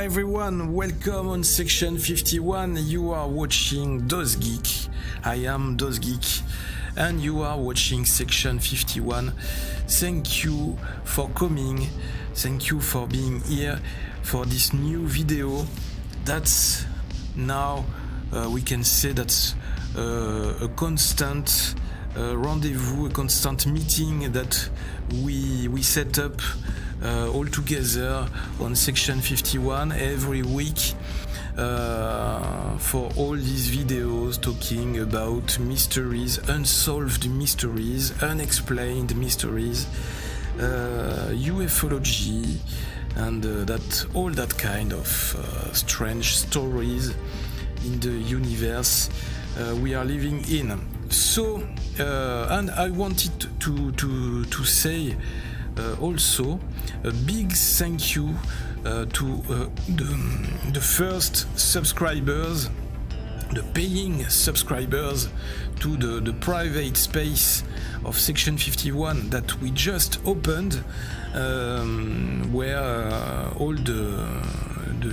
Hi everyone, welcome on section 51. You are watching DozGeek. I am DozGeek and you are watching section 51. Thank you for coming. Thank you for being here for this new video. That's now we can say that's a constant rendezvous, a constant meeting that we set up all together on section 51 every week for all these videos talking about mysteries, unsolved mysteries, unexplained mysteries, ufology, and all that kind of strange stories in the universe we are living in. So and I wanted to say also a big thank you to the first subscribers, the paying subscribers to the private space of section 51 that we just opened, where all the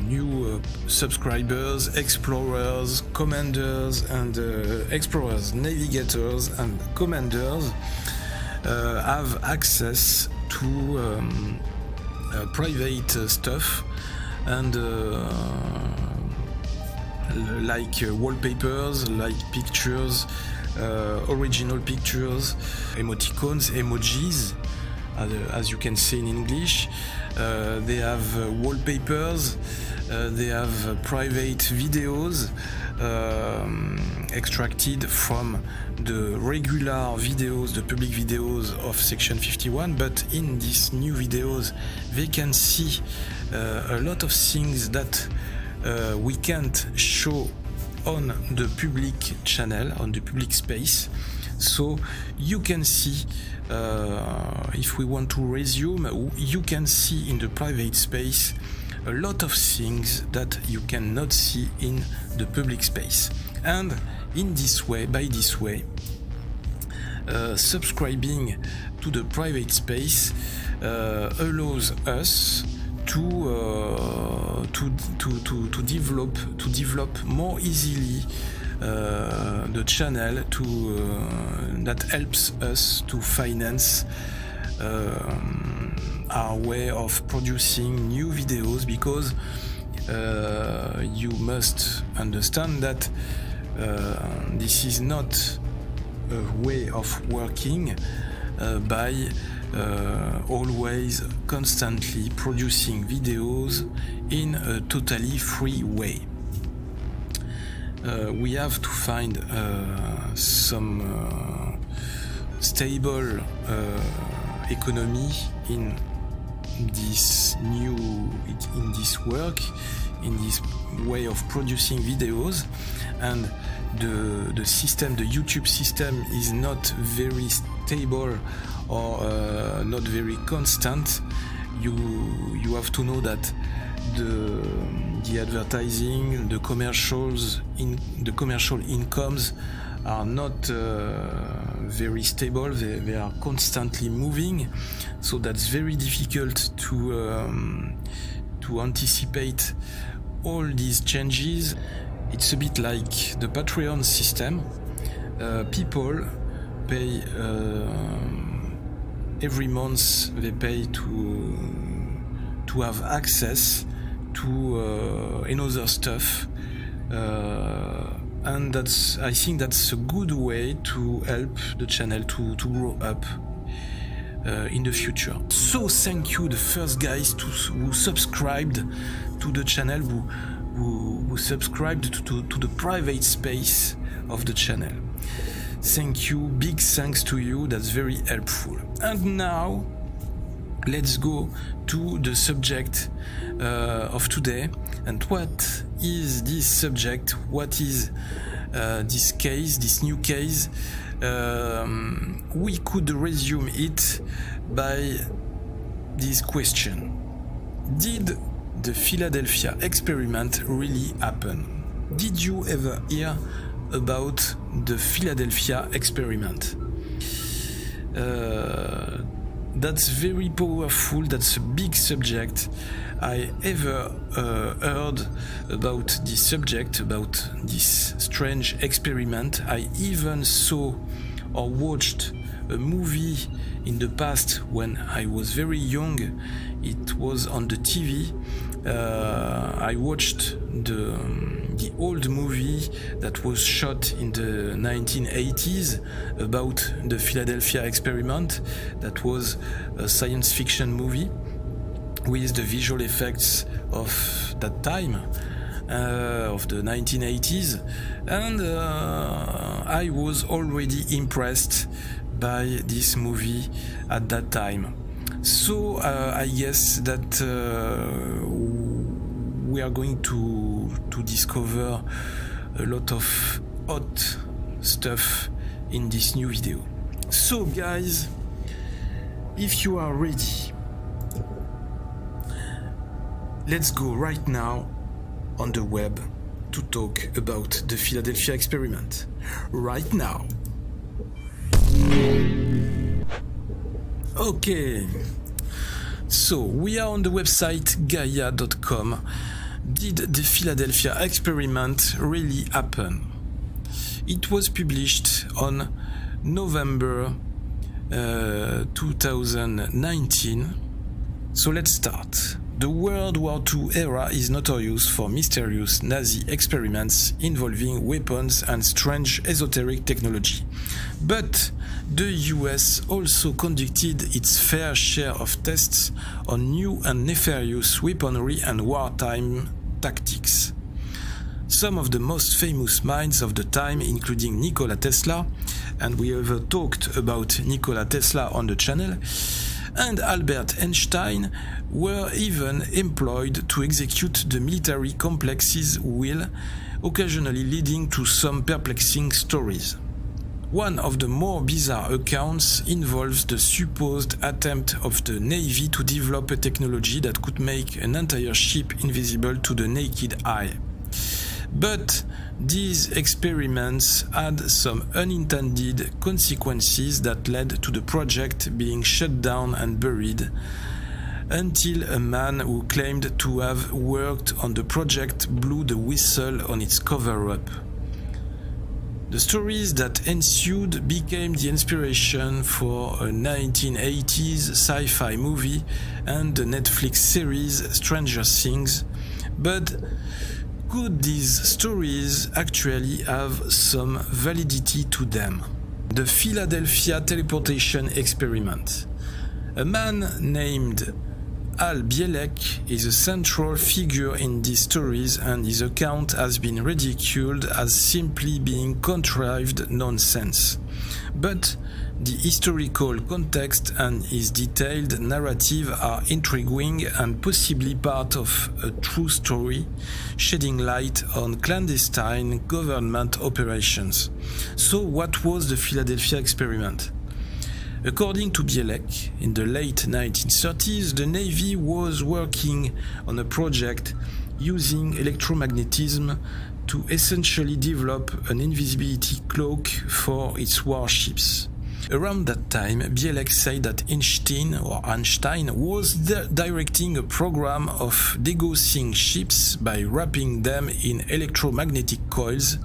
new subscribers, explorers, commanders, and explorers, navigators, and commanders have access to private stuff and like wallpapers, like pictures, original pictures, emoticons, emojis, as you can say in English. They have wallpapers, they have private videos extracted from the regular videos, the public videos of section 51, but in these new videos they can see a lot of things that we can't show on the public channel, on the public space. So you can see, if we want to resume, you can see in the private space a lot of things that you cannot see in the public space. And in this way, by this way, subscribing to the private space allows us to develop more easily the channel, that helps us to finance our way of producing new videos, because you must understand that this is not a way of working by always constantly producing videos in a totally free way. We have to find some stable economy in this work, in this way of producing videos, and the system, the YouTube system, is not very stable or not very constant. You have to know that the advertising, the commercial incomes are not very stable. They are constantly moving, so that's very difficult to anticipate all these changes. It's a bit like the Patreon system. People pay every month. They pay to have access to another stuff, and I think that's a good way to help the channel to grow up in the future. So thank you, the first guys who subscribed to the channel, who subscribed to the private space of the channel. Thank you, big thanks to you, that's very helpful. And now let's go to the subject of today. And what is this subject? What is this case, this new case? We could resume it by this question: did the Philadelphia experiment really happen? Did you ever hear about the Philadelphia experiment? That's very powerful. That's a big subject. I ever heard about this subject, about this strange experiment. I even saw or watched a movie in the past when I was very young. It was on the TV. I watched the old movie that was shot in the 1980s about the Philadelphia experiment. That was a science fiction movie with the visual effects of that time, of the 1980s, and I was already impressed by this movie at that time. So I guess that we are going to discover a lot of hot stuff in this new video. So guys, if you are ready, let's go right now on the web to talk about the Philadelphia experiment. Right now. Okay, so we are on the website Gaia.com. Did the Philadelphia experiment really happen? It was published on November 2019. So let's start. The World War II era is notorious for mysterious Nazi experiments involving weapons and strange esoteric technology. But the US also conducted its fair share of tests on new and nefarious weaponry and wartime tactics. Some of the most famous minds of the time, including Nikola Tesla, and we have talked about Nikola Tesla on the channel, and Albert Einstein, were even employed to execute the military complex's will, occasionally leading to some perplexing stories. One of the more bizarre accounts involves the supposed attempt of the Navy to develop a technology that could make an entire ship invisible to the naked eye. But these experiments had some unintended consequences that led to the project being shut down and buried, until a man who claimed to have worked on the project blew the whistle on its cover-up. The stories that ensued became the inspiration for a 1980s sci-fi movie and the Netflix series Stranger Things, but could these stories actually have some validity to them? The Philadelphia teleportation experiment. A man named Al Bielek is a central figure in these stories, and his account has been ridiculed as simply being contrived nonsense. But the historical context and his detailed narrative are intriguing and possibly part of a true story, shedding light on clandestine government operations. So what was the Philadelphia experiment? According to Bielek, in the late 1930s, the Navy was working on a project using electromagnetism to essentially develop an invisibility cloak for its warships. Around that time, Bielek said that Einstein was directing a program of degaussing ships by wrapping them in electromagnetic coils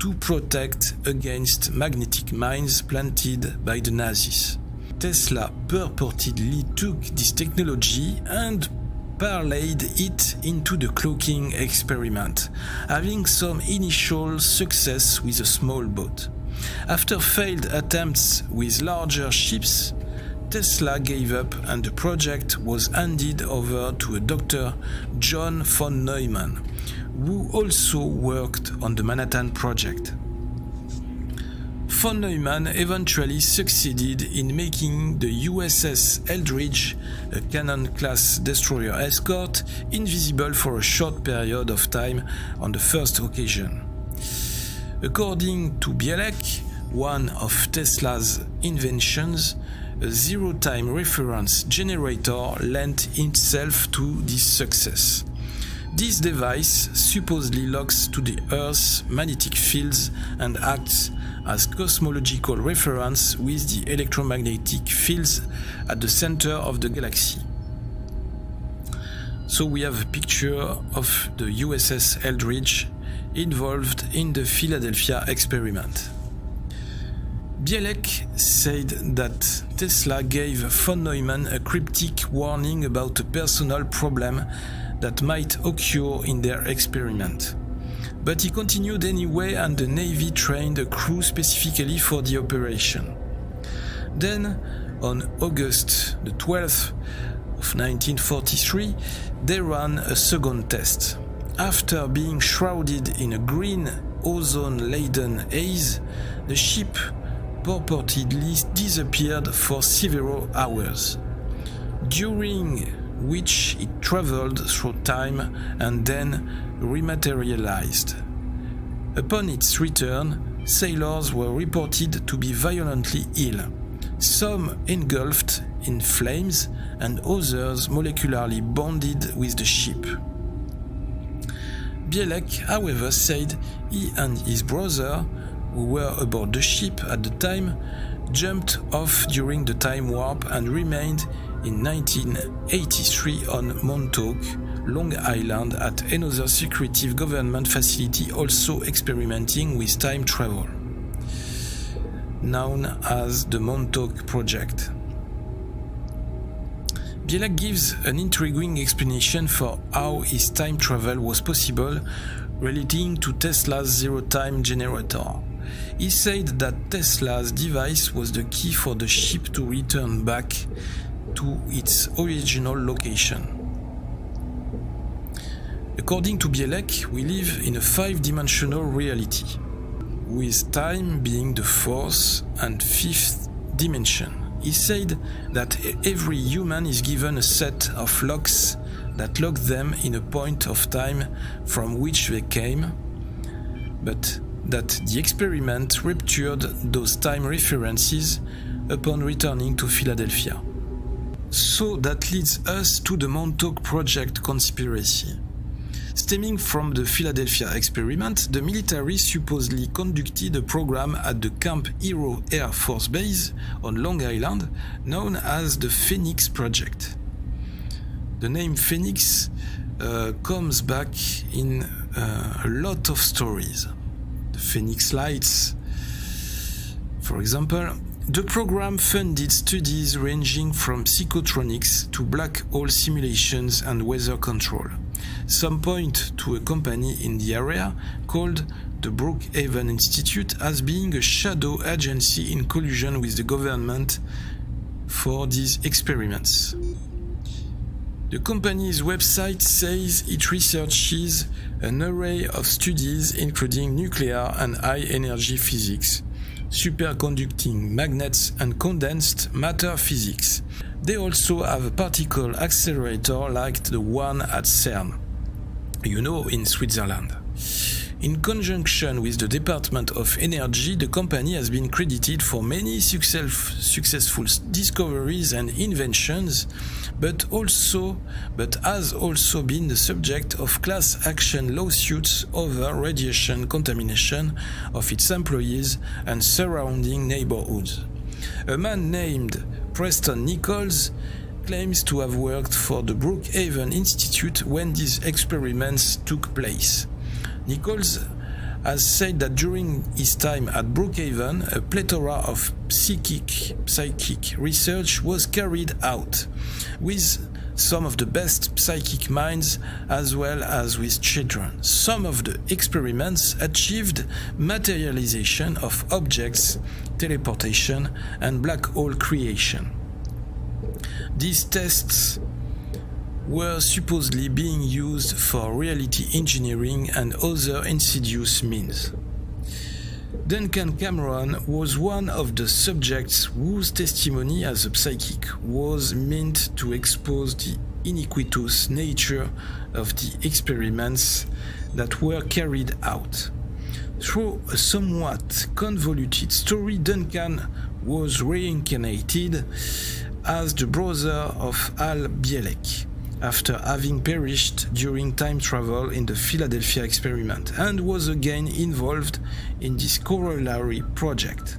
to protect against magnetic mines planted by the Nazis. Tesla purportedly took this technology and parlayed it into the cloaking experiment, having some initial success with a small boat. After failed attempts with larger ships, Tesla gave up and the project was handed over to a Dr. John von Neumann, who also worked on the Manhattan Project. Von Neumann eventually succeeded in making the USS Eldridge, a Cannon-class destroyer escort, invisible for a short period of time on the first occasion. According to Bielek, one of Tesla's inventions, a zero-time reference generator lent itself to this success. This device supposedly locks to the Earth's magnetic fields and acts as cosmological reference with the electromagnetic fields at the center of the galaxy. So we have a picture of the USS Eldridge involved in the Philadelphia experiment. Bielek said that Tesla gave von Neumann a cryptic warning about a personal problem that might occur in their experiment. But he continued anyway, and the Navy trained a crew specifically for the operation. Then, on August the 12th of 1943, they ran a second test. After being shrouded in a green ozone-laden haze, the ship purportedly disappeared for several hours, during which it traveled through time and then rematerialized. Upon its return, sailors were reported to be violently ill, some engulfed in flames and others molecularly bonded with the ship. Bielek, however, said he and his brother, who were aboard the ship at the time, jumped off during the time warp and remained in 1983 on Montauk, Long Island, at another secretive government facility also experimenting with time travel, known as the Montauk Project. Bielek gives an intriguing explanation for how his time travel was possible, relating to Tesla's zero-time generator. He said that Tesla's device was the key for the ship to return back to its original location. According to Bielek, we live in a five-dimensional reality, with time being the fourth and fifth dimension. He said that every human is given a set of locks that lock them in a point of time from which they came, but that the experiment ruptured those time references upon returning to Philadelphia. So that leads us to the Montauk Project conspiracy. Stemming from the Philadelphia experiment, the military supposedly conducted a program at the Camp Hero Air Force Base on Long Island known as the Phoenix Project. The name Phoenix comes back in a lot of stories. The Phoenix Lights, for example. The program funded studies ranging from psychotronics to black hole simulations and weather control. Some point to a company in the area called the Brookhaven Institute as being a shadow agency in collusion with the government for these experiments. The company's website says it researches an array of studies including nuclear and high-energy physics, superconducting magnets and condensed matter physics. They also have a particle accelerator like the one at CERN, in Switzerland. In conjunction with the Department of Energy, the company has been credited for many successful discoveries and inventions, but has also been the subject of class action lawsuits over radiation contamination of its employees and surrounding neighborhoods. A man named Preston Nichols claims to have worked for the Brookhaven Institute when these experiments took place. Nichols has said that during his time at Brookhaven, a plethora of psychic research was carried out, with some of the best psychic minds as well as with children. Some of the experiments achieved materialization of objects, teleportation, and black hole creation. These tests were supposedly being used for reality engineering and other insidious means. Duncan Cameron was one of the subjects whose testimony as a psychic was meant to expose the iniquitous nature of the experiments that were carried out. Through a somewhat convoluted story, Duncan was reincarnated as the brother of Al Bielek, after having perished during time travel in the Philadelphia experiment, and was again involved in this corollary project.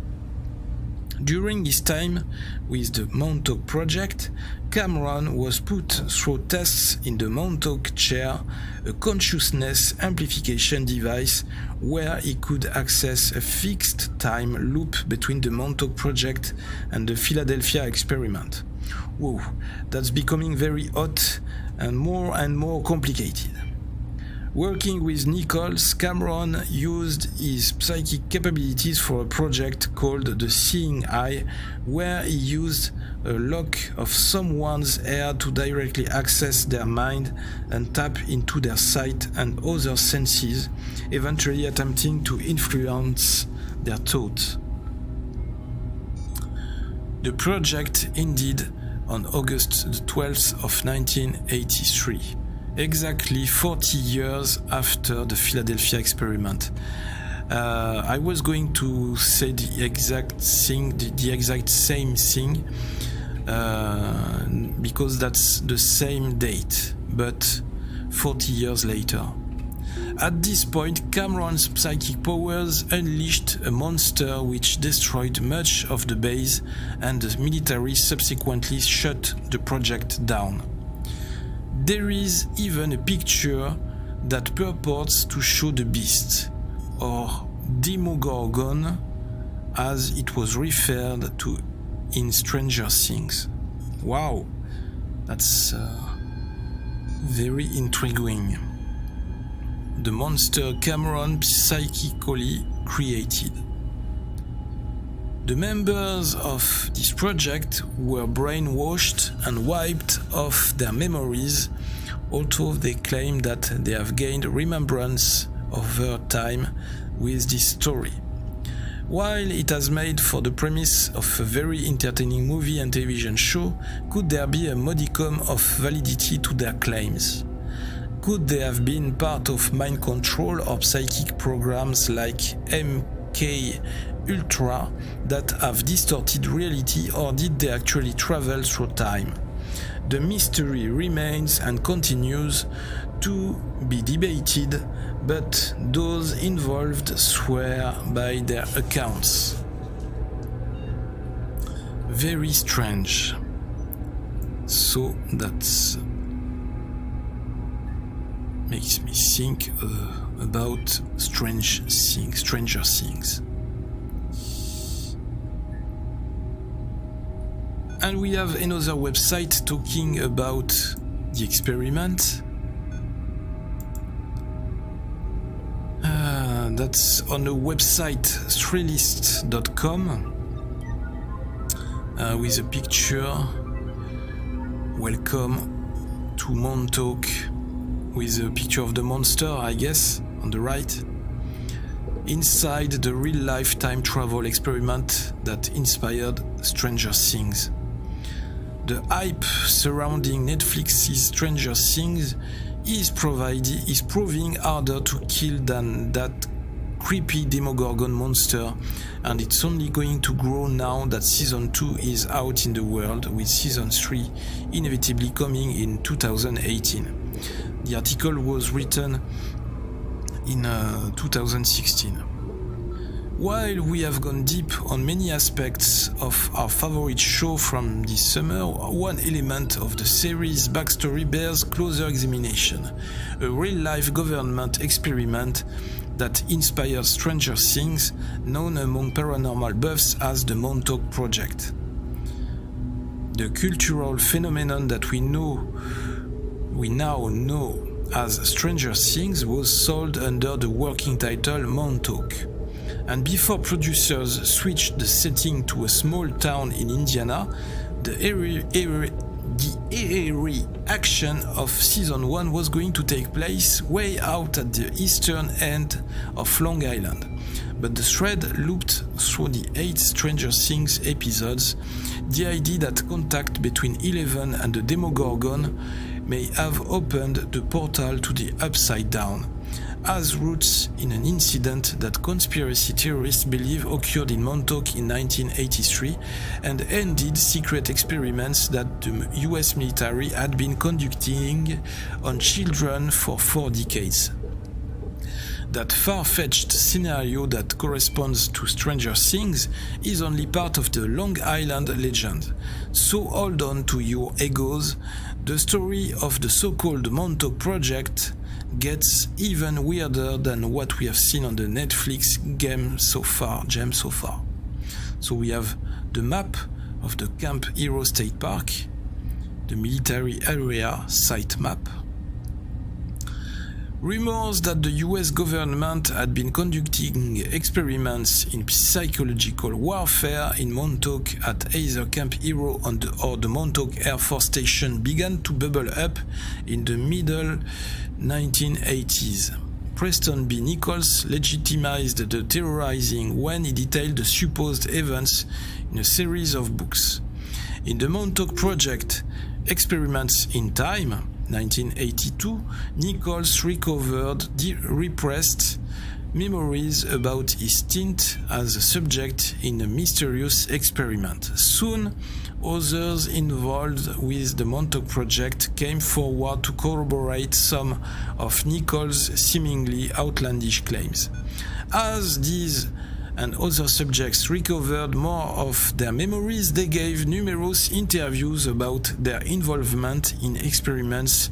During his time with the Montauk project, Cameron was put through tests in the Montauk chair, a consciousness amplification device where he could access a fixed time loop between the Montauk project and the Philadelphia experiment. Whoa, that's becoming very hot and more complicated. Working with Nichols, Cameron used his psychic capabilities for a project called the Seeing Eye, where he used a lock of someone's hair to directly access their mind and tap into their sight and other senses, eventually attempting to influence their thoughts. The project ended on August 12th of 1983. Exactly 40 years after the Philadelphia experiment. I was going to say the exact same thing, because that's the same date, but 40 years later. At this point, Cameron's psychic powers unleashed a monster which destroyed much of the base, and the military subsequently shut the project down. There is even a picture that purports to show the beast, or Demogorgon, as it was referred to in Stranger Things. Wow, that's very intriguing. The monster Cameron psychically created. The members of this project were brainwashed and wiped off their memories, although they claim that they have gained remembrance over time with this story. While it has made for the premise of a very entertaining movie and television show, could there be a modicum of validity to their claims? Could they have been part of mind control or psychic programs like MK Ultra that have distorted reality, or did they actually travel through time? The mystery remains and continues to be debated, but those involved swear by their accounts. Very strange. So that makes me think about Stranger Things. And we have another website talking about the experiment. That's on the website Thrillist.com with a picture. Welcome to Montauk, with a picture of the monster, I guess, on the right. Inside the real-life time travel experiment that inspired Stranger Things. The hype surrounding Netflix's Stranger Things is proving harder to kill than that creepy Demogorgon monster, and it's only going to grow now that Season 2 is out in the world, with Season 3 inevitably coming in 2018. The article was written in 2016. While we have gone deep on many aspects of our favorite show from this summer, one element of the series' backstory bears closer examination: a real-life government experiment that inspired Stranger Things, known among paranormal buffs as the Montauk Project. The cultural phenomenon that we now know as Stranger Things was sold under the working title Montauk. And before producers switched the setting to a small town in Indiana, the eerie action of Season 1 was going to take place way out at the eastern end of Long Island. But the thread looped through the 8 Stranger Things episodes, the idea that contact between Eleven and the Demogorgon may have opened the portal to the Upside Down, has roots in an incident that conspiracy theorists believe occurred in Montauk in 1983 and ended secret experiments that the US military had been conducting on children for 4 decades. That far-fetched scenario that corresponds to Stranger Things is only part of the Long Island legend. So hold on to your egos. The story of the so-called Montauk Project gets even weirder than what we have seen on the Netflix gem so far. So we have the map of the Camp Hero State Park, the military area site map. Rumors that the US government had been conducting experiments in psychological warfare in Montauk at either Camp Hero or the Montauk Air Force Station began to bubble up in the middle 1980s. Preston B. Nichols legitimized the terrorizing when he detailed the supposed events in a series of books. In the Montauk Project, Experiments in Time, 1982, Nichols recovered repressed memories about his stint as a subject in a mysterious experiment. Soon, others involved with the Montauk Project came forward to corroborate some of Nichols' seemingly outlandish claims. As these and other subjects recovered more of their memories, they gave numerous interviews about their involvement in experiments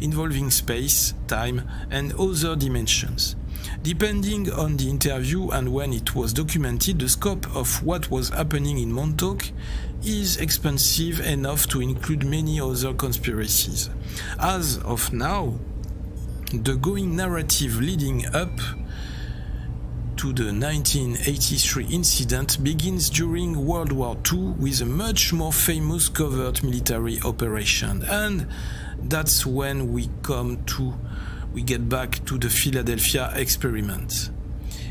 involving space, time, and other dimensions. Depending on the interview and when it was documented, the scope of what was happening in Montauk is expansive enough to include many other conspiracies. As of now, the going narrative leading up to the 1983 incident begins during World War II with a much more famous covert military operation, and that's when we get back to the Philadelphia experiment.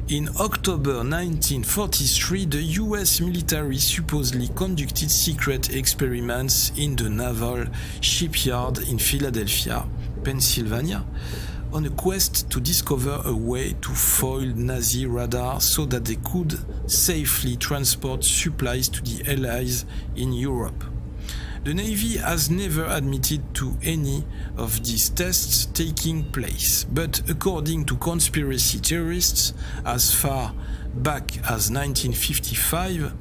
In October 1943, the US military supposedly conducted secret experiments in the naval shipyard in Philadelphia, Pennsylvania, on a quest to discover a way to foil Nazi radar so that they could safely transport supplies to the Allies in Europe. The Navy has never admitted to any of these tests taking place, but according to conspiracy theorists, as far back as 1955,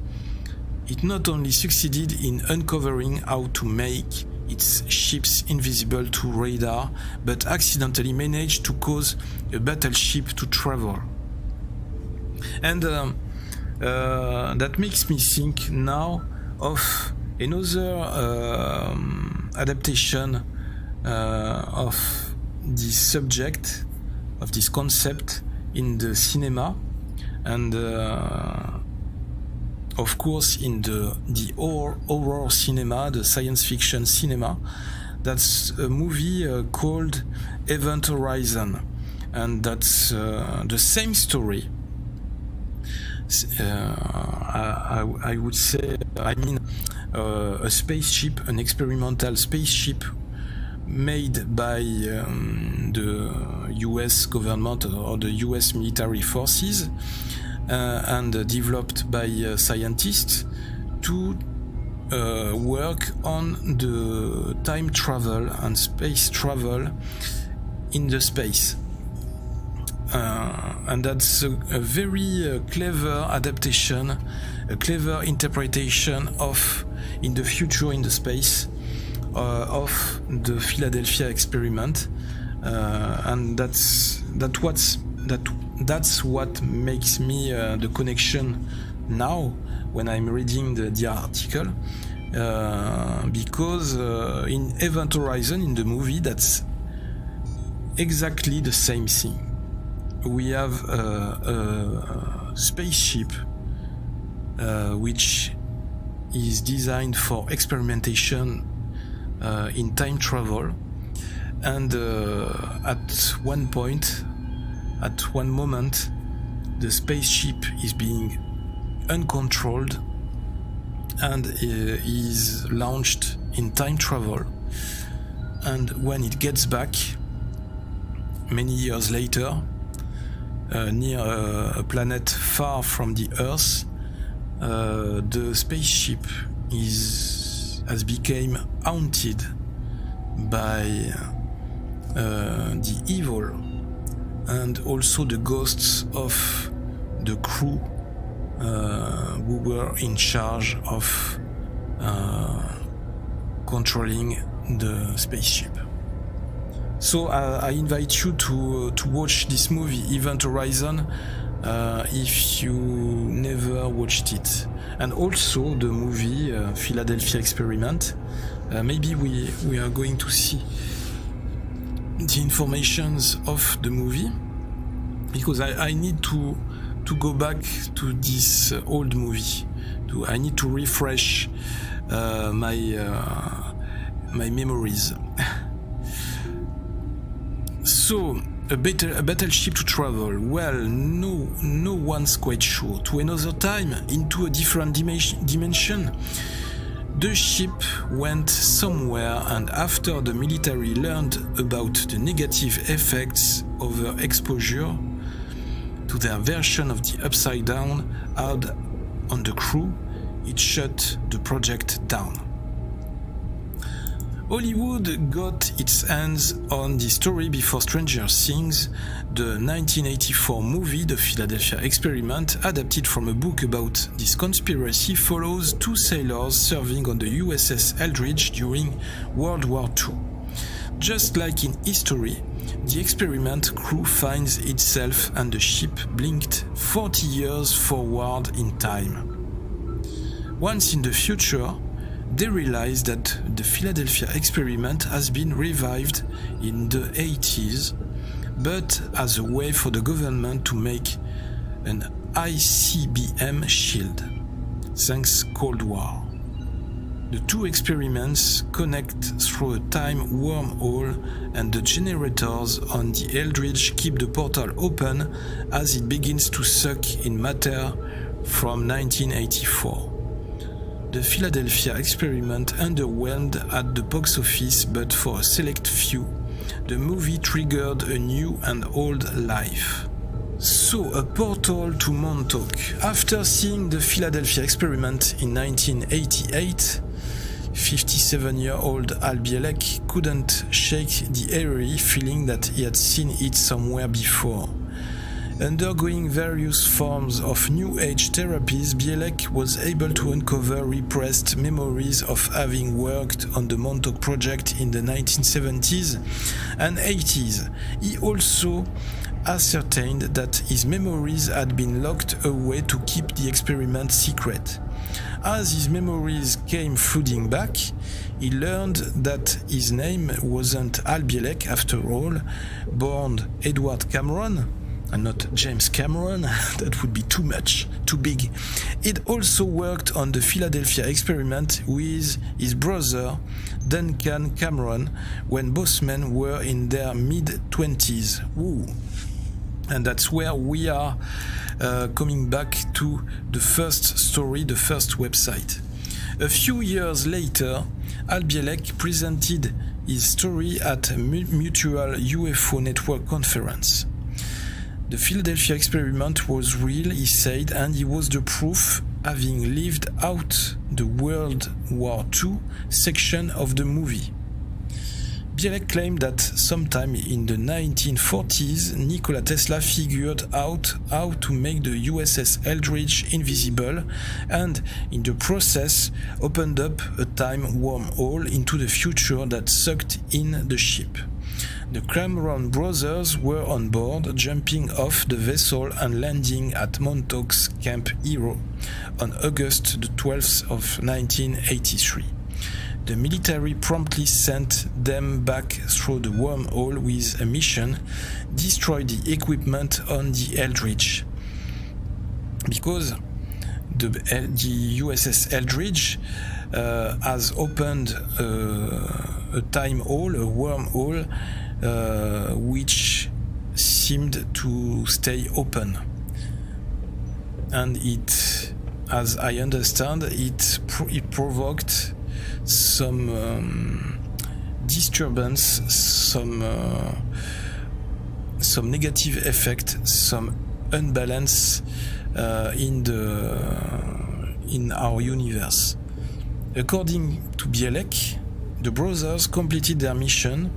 it not only succeeded in uncovering how to make its ships invisible to radar, but accidentally managed to cause a battleship to travel. And that makes me think now of another adaptation of this subject, of this concept in the cinema, and of course in the horror cinema, the science fiction cinema. That's a movie called Event Horizon, and that's the same story. I would say, a spaceship, an experimental spaceship made by the US government or the US military forces, and developed by scientists to work on the time travel and space travel in the space. And that's a very clever adaptation, a clever interpretation of in the future in the space of the Philadelphia experiment, and that's what makes me the connection now when I'm reading the article, because in Event Horizon, in the movie, that's exactly the same thing. We have a spaceship which is designed for experimentation in time travel, and at one point, at one moment, the spaceship is being uncontrolled and is launched in time travel, and when it gets back, many years later, near a planet far from the Earth, the spaceship has become haunted by the evil and also the ghosts of the crew who were in charge of controlling the spaceship. So I invite you to watch this movie, Event Horizon, if you never watched it. And also the movie Philadelphia Experiment. Maybe we are going to see the informations of the movie, because I need to go back to this old movie. I need to refresh my memories. So, a battleship to travel. Well, no one's quite sure. To another time, into a different dimension. The ship went somewhere, and after the military learned about the negative effects of their exposure to their version of the Upside Down had on the crew, it shut the project down. Hollywood got its hands on the story before Stranger Things, the 1984 movie The Philadelphia Experiment, adapted from a book about this conspiracy, follows two sailors serving on the USS Eldridge during World War II. Just like in history, the experiment crew finds itself and the ship blinked 40 years forward in time. Once in the future, they realize that the Philadelphia Experiment has been revived in the 80s, but as a way for the government to make an ICBM shield, thanks Cold War. The two experiments connect through a time wormhole, and the generators on the Eldridge keep the portal open as it begins to suck in matter from 1984. The Philadelphia Experiment underwhelmed at the box office, but for a select few, the movie triggered a new and old life. So, a portal to Montauk. After seeing the Philadelphia Experiment in 1988, 57-year-old Al Bielek couldn't shake the eerie feeling that he had seen it somewhere before. Undergoing various forms of New Age therapies, Bielek was able to uncover repressed memories of having worked on the Montauk Project in the 1970s and 80s. He also ascertained that his memories had been locked away to keep the experiment secret. As his memories came flooding back, he learned that his name wasn't Al Bielek after all, born Edward Cameron, and not James Cameron. That would be too big. It also worked on the Philadelphia Experiment with his brother Duncan Cameron when both men were in their mid-20s. Ooh. And that's where we are coming back to the first story, the first website. A few years later, Al Bielek presented his story at a Mutual UFO Network conference. The Philadelphia Experiment was real, he said, and he was the proof, having lived out the World War II section of the movie. Bielek claimed that sometime in the 1940s, Nikola Tesla figured out how to make the USS Eldridge invisible and, in the process, opened up a time wormhole into the future that sucked in the ship. The Cameron brothers were on board, jumping off the vessel and landing at Montauk's Camp Hero on August the 12th of 1983. The military promptly sent them back through the wormhole with a mission: destroy the equipment on the Eldridge. Because the USS Eldridge has opened a time hole, a wormhole, which seemed to stay open. And it, as I understand, it provoked some disturbance, some some negative effect, some unbalance in our universe. According to Bielek, the brothers completed their mission,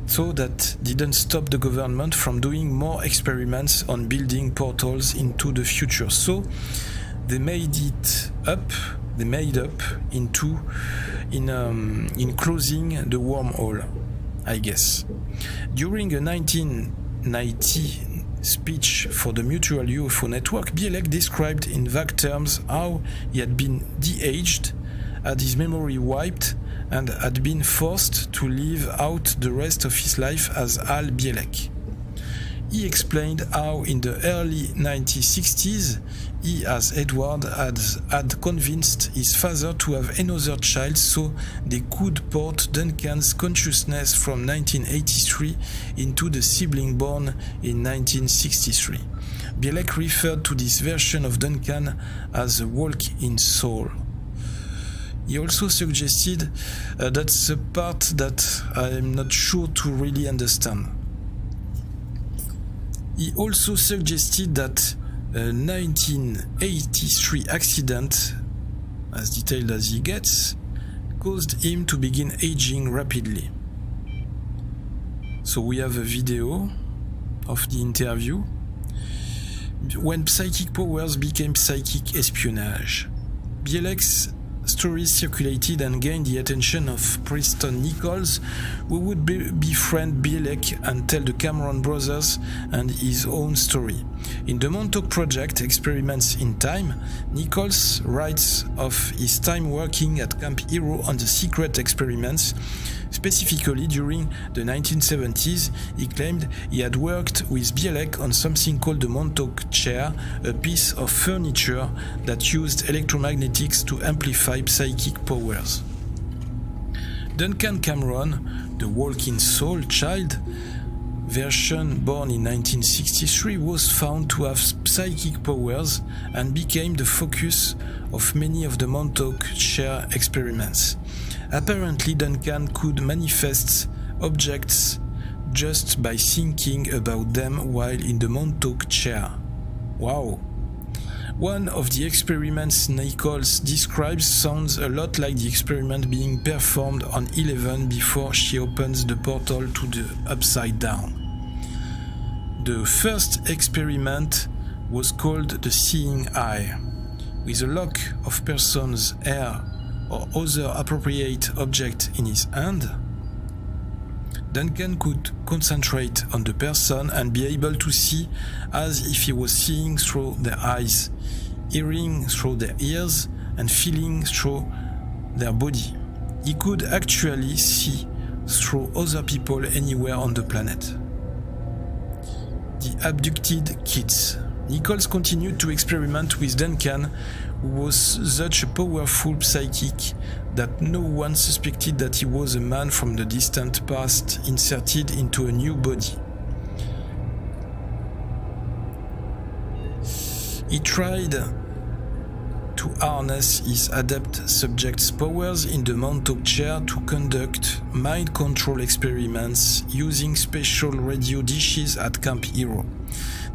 though that didn't stop the government from doing more experiments on building portals into the future. So they made up in closing the wormhole, I guess. During a 1990 speech for the Mutual UFO Network, Bielek described in vague terms how he had been de-aged, had his memory wiped, and had been forced to live out the rest of his life as Al Bielek. He explained how in the early 1960s he, as Edward, had convinced his father to have another child so they could port Duncan's consciousness from 1983 into the sibling born in 1963. Bielek referred to this version of Duncan as a walk-in soul. He also suggested that's a part that I'm not sure to really understand. He also suggested that a 1983 accident, as detailed as he gets, caused him to begin aging rapidly. So we have a video of the interview. When psychic powers became psychic espionage, Bielek's stories circulated and gained the attention of Preston Nichols, who would befriend Bielek and tell the Cameron brothers and his own story. In the Montauk Project, Experiments in Time, Nichols writes of his time working at Camp Hero on the secret experiments. Specifically, during the 1970s, he claimed he had worked with Bielek on something called the Montauk Chair, a piece of furniture that used electromagnetics to amplify psychic powers. Duncan Cameron, the walk-in soul child version born in 1963, was found to have psychic powers and became the focus of many of the Montauk Chair experiments. Apparently, Duncan could manifest objects just by thinking about them while in the Montauk Chair. Wow! One of the experiments Nichols describes sounds a lot like the experiment being performed on Eleven before she opens the portal to the Upside Down. The first experiment was called the Seeing Eye. With a lock of person's hair or other appropriate object in his hand, Duncan could concentrate on the person and be able to see as if he was seeing through their eyes, hearing through their ears, and feeling through their body. He could actually see through other people anywhere on the planet. The abducted kids. Nichols continued to experiment with Duncan, who was such a powerful psychic that no one suspected that he was a man from the distant past inserted into a new body. He tried to harness his adept subject's powers in the Montauk Chair to conduct mind control experiments using special radio dishes at Camp Hero.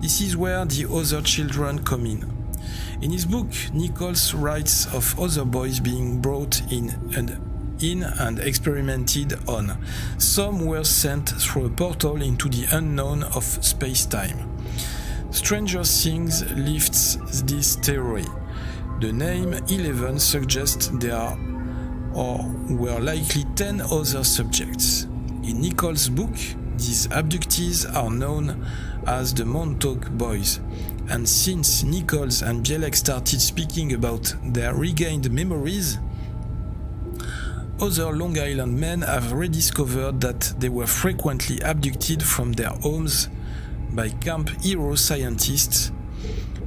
This is where the other children come in. In his book, Nichols writes of other boys being brought in and experimented on. Some were sent through a portal into the unknown of space-time. Stranger Things lifts this theory. The name 11 suggests there are or were likely 10 other subjects. In Nichols' book, these abductees are known as the Montauk Boys, and since Nichols and Bielek started speaking about their regained memories, other Long Island men have rediscovered that they were frequently abducted from their homes by Camp Hero scientists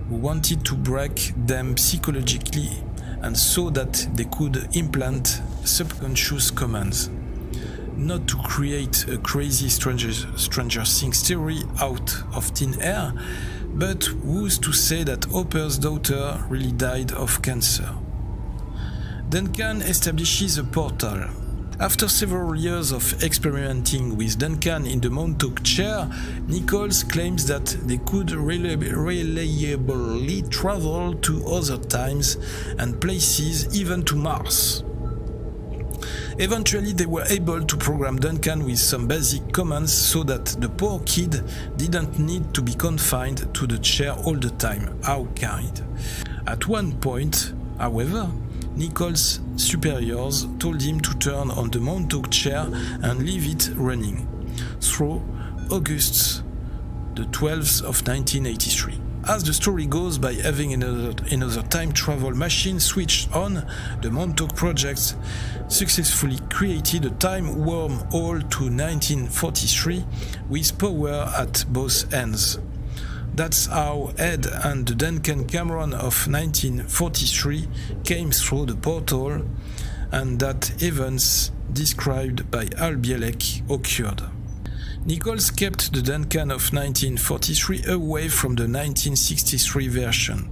who wanted to break them psychologically and so that they could implant subconscious commands. Not to create a crazy Stranger Things theory out of thin air, but who's to say that Hopper's daughter really died of cancer? Duncan establishes a portal. After several years of experimenting with Duncan in the Montauk chair, Nichols claims that they could reliably travel to other times and places, even to Mars. Eventually, they were able to program Duncan with some basic commands so that the poor kid didn't need to be confined to the chair all the time. How kind. At one point, however, Nichols' superiors told him to turn on the Montauk chair and leave it running through August the 12th of 1983. As the story goes, by having another time travel machine switched on, the Montauk project successfully created a time wormhole to 1943 with power at both ends. That's how Ed and the Duncan Cameron of 1943 came through the portal, and that events described by Al Bielek occurred. Nichols kept the Duncan of 1943 away from the 1963 version,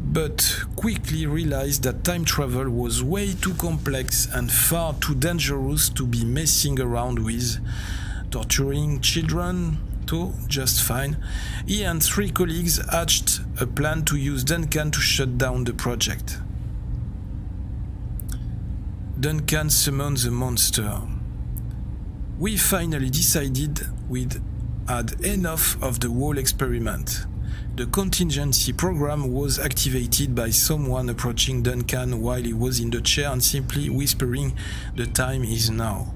but quickly realized that time travel was way too complex and far too dangerous to be messing around with, torturing children, just fine. He and 3 colleagues hatched a plan to use Duncan to shut down the project. Duncan summoned the monster. We finally decided we'd had enough of the whole experiment. The contingency program was activated by someone approaching Duncan while he was in the chair and simply whispering, "The time is now."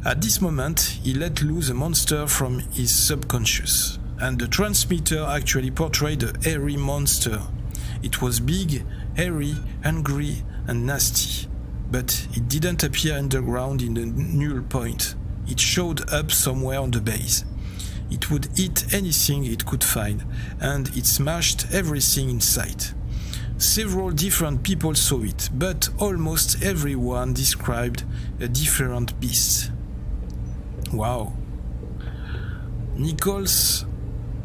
At this moment, he let loose a monster from his subconscious, and the transmitter actually portrayed a hairy monster. It was big, hairy, hungry, and nasty, but it didn't appear underground in the null point. It showed up somewhere on the base. It would eat anything it could find, and it smashed everything in sight. Several different people saw it, but almost everyone described a different beast. Wow. Nichols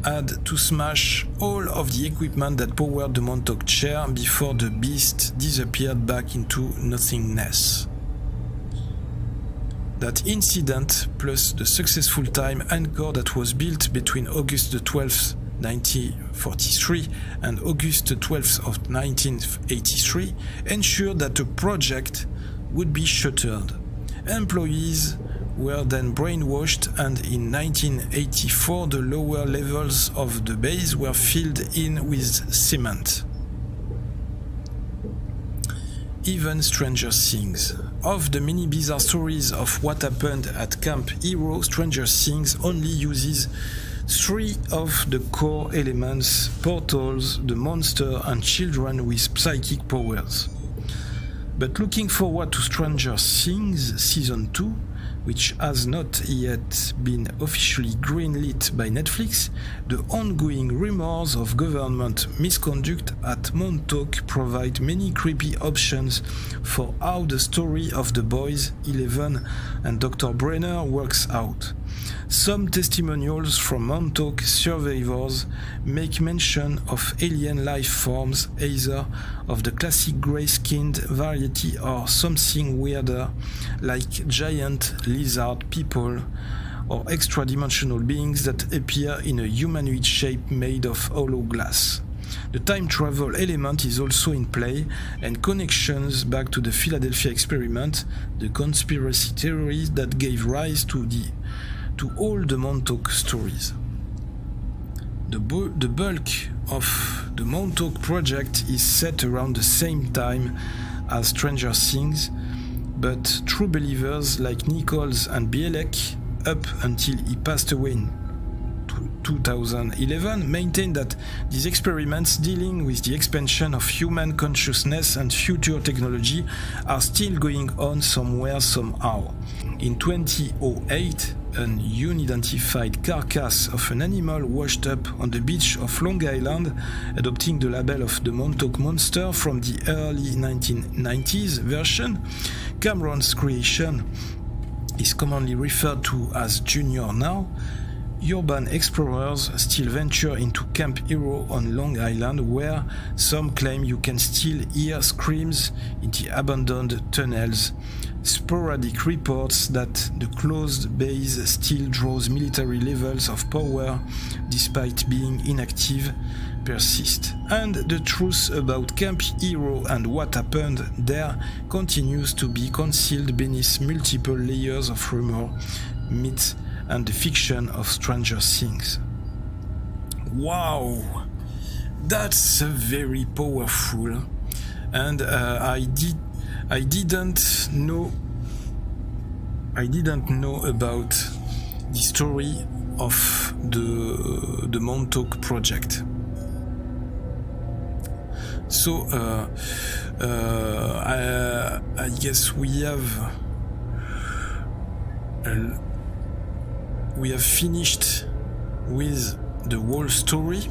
had to smash all of the equipment that powered the Montauk chair before the beast disappeared back into nothingness. That incident, plus the successful time anchor that was built between August the 12th, 1943 and August the 12th of 1983, ensured that the project would be shuttered. Employees were then brainwashed, and in 1984 the lower levels of the base were filled in with cement. Even stranger things. Of the many bizarre stories of what happened at Camp Hero, Stranger Things only uses 3 of the core elements: portals, the monster, and children with psychic powers. But looking forward to Stranger Things Season 2, which has not yet been officially greenlit by Netflix, the ongoing rumors of government misconduct at Montauk provide many creepy options for how the story of the boys, Eleven and Dr. Brenner, works out. Some testimonials from Montauk survivors make mention of alien life forms, either of the classic grey-skinned variety or something weirder, like giant lizard people or extra-dimensional beings that appear in a humanoid shape made of hollow glass. The time travel element is also in play, and connections back to the Philadelphia experiment, the conspiracy theories that gave rise to all the Montauk stories. The bulk of the Montauk project is set around the same time as Stranger Things, but true believers like Nichols and Bielek, up until he passed away in 2011, maintain that these experiments dealing with the expansion of human consciousness and future technology are still going on somewhere somehow. In 2008, an unidentified carcass of an animal washed up on the beach of Long Island, adopting the label of the Montauk Monster from the early 1990s version. Cameron's creation is commonly referred to as Junior now. urban explorers still venture into Camp Hero on Long Island, where some claim you can still hear screams in the abandoned tunnels. Sporadic reports that the closed base still draws military levels of power despite being inactive persist. And the truth about Camp Hero and what happened there continues to be concealed beneath multiple layers of rumor, myth, and the fiction of Stranger Things. Wow! That's very powerful, and I didn't know about the story of the Montauk Project. So I guess we have finished with the whole story.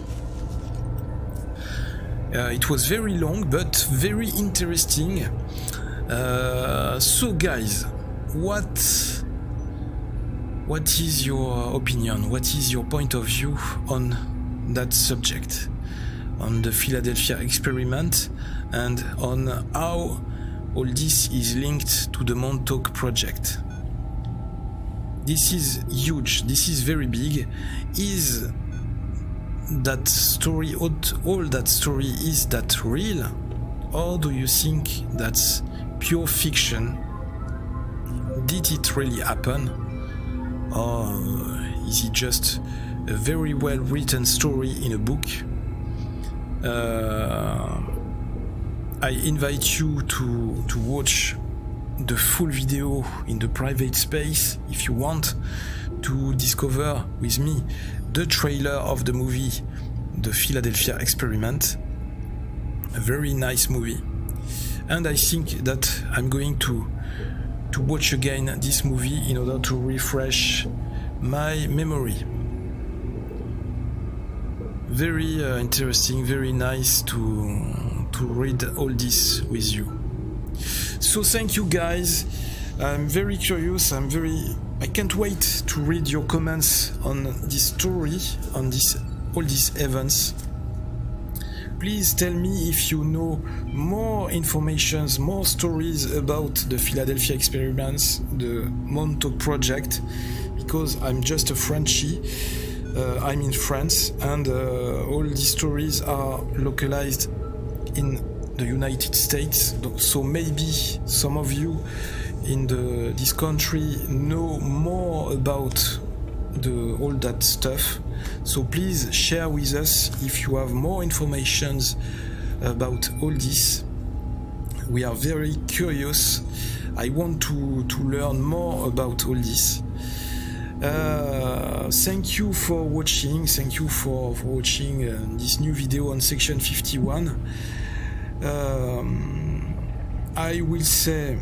It was very long but very interesting. So guys, what is your opinion? What is your point of view on that subject, on the Philadelphia experiment, and on how all this is linked to the Montauk Project? This is huge, this is very big. Is that story, all that story, is that real? Or do you think that's pure fiction? Did it really happen? Or is it just a very well written story in a book? I invite you to watch the full video in the private space if you want to discover with me the trailer of the movie The Philadelphia Experiment. A very nice movie, and I think that I'm going to watch again this movie in order to refresh my memory. Very interesting, very nice to read all this with you. So thank you guys. I'm very curious. I can't wait to read your comments on this story, on all these events. Please tell me if you know more information, more stories about the Philadelphia experiments, the Montauk Project, because I'm just a Frenchie. I'm in France, and all these stories are localized in the United States. So maybe some of you in this country know more about all that stuff. So please share with us if you have more information about all this. We are very curious. I want to learn more about all this. Thank you for watching. Thank you for watching this new video on Section 51. I will say,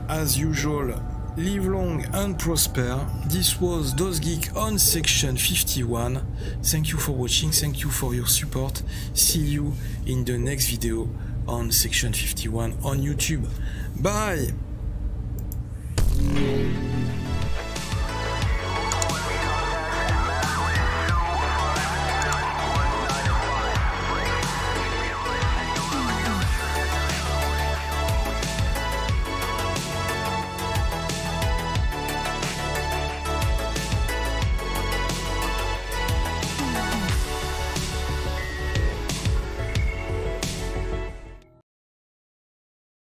as usual, live long and prosper. This was DozGeek on Section 51. Thank you for watching, thank you for your support. See you in the next video on Section 51 on YouTube. Bye!